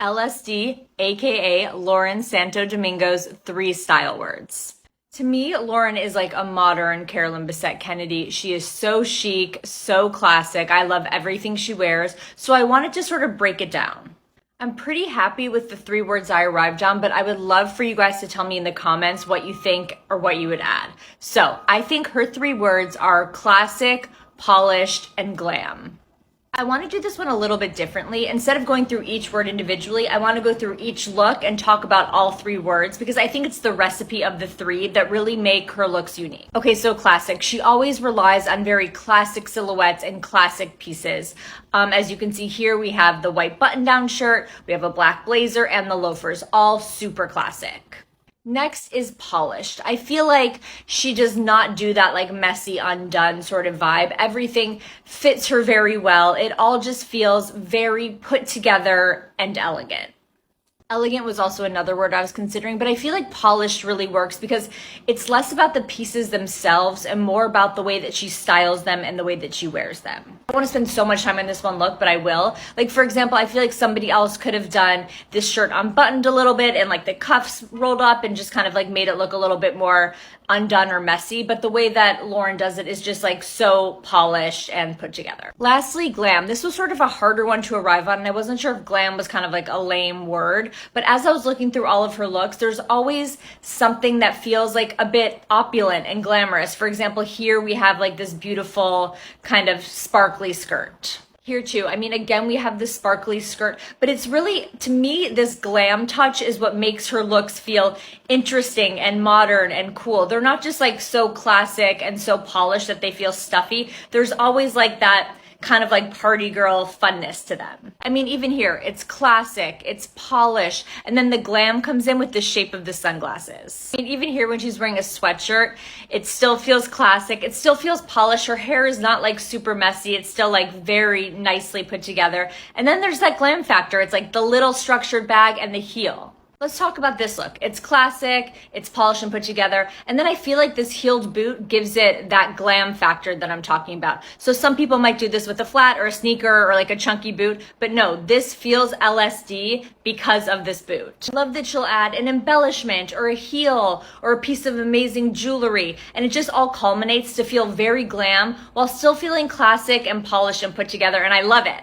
LSD, aka Lauren Santo Domingo's 3 style words. To me, Lauren is like a modern Carolyn Bessette Kennedy. She is so chic, so classic. I love everything she wears, so I wanted to sort of break it down. I'm pretty happy with the 3 words I arrived on, but I would love for you guys to tell me in the comments what you think or what you would add. So I think her 3 words are classic, polished, and glam. I want to do this one a little bit differently. Instead of going through each word individually, I want to go through each look and talk about all 3 words because I think it's the recipe of the 3 that really make her looks unique. Okay, so classic. She always relies on very classic silhouettes and classic pieces. As you can see here, we have the white button-down shirt, we have a black blazer, and the loafers, all super classic. Next is polished. I feel like she does not do that like messy, undone sort of vibe. Everything fits her very well. It all just feels very put together and elegant. Elegant was also another word I was considering, but I feel like polished really works because it's less about the pieces themselves and more about the way that she styles them and the way that she wears them. I don't want to spend so much time on this one look, but I will. Like, for example, I feel like somebody else could have done this shirt unbuttoned a little bit and like the cuffs rolled up and just kind of like made it look a little bit more undone or messy, but the way that Lauren does it is just like so polished and put together. Lastly, glam. This was sort of a harder one to arrive on, and I wasn't sure if glam was kind of like a lame word, but as I was looking through all of her looks, there's always something that feels like a bit opulent and glamorous. For example, here we have like this beautiful kind of sparkly skirt. Here too, I mean, again, we have this sparkly skirt, but it's really, to me, this glam touch is what makes her looks feel interesting and modern and cool. They're not just like so classic and so polished that they feel stuffy. There's always like that kind of like party girl funness to them. I mean, even here, it's classic, it's polished, and then the glam comes in with the shape of the sunglasses. I mean, even here when she's wearing a sweatshirt, it still feels classic, it still feels polished. Her hair is not like super messy, it's still like very nicely put together. And then there's that glam factor. It's like the little structured bag and the heel. Let's talk about this look. It's classic, it's polished and put together, and then I feel like this heeled boot gives it that glam factor that I'm talking about. So some people might do this with a flat or a sneaker or like a chunky boot, but no, this feels LSD because of this boot. I love that she'll add an embellishment or a heel or a piece of amazing jewelry, and it just all culminates to feel very glam while still feeling classic and polished and put together, and I love it.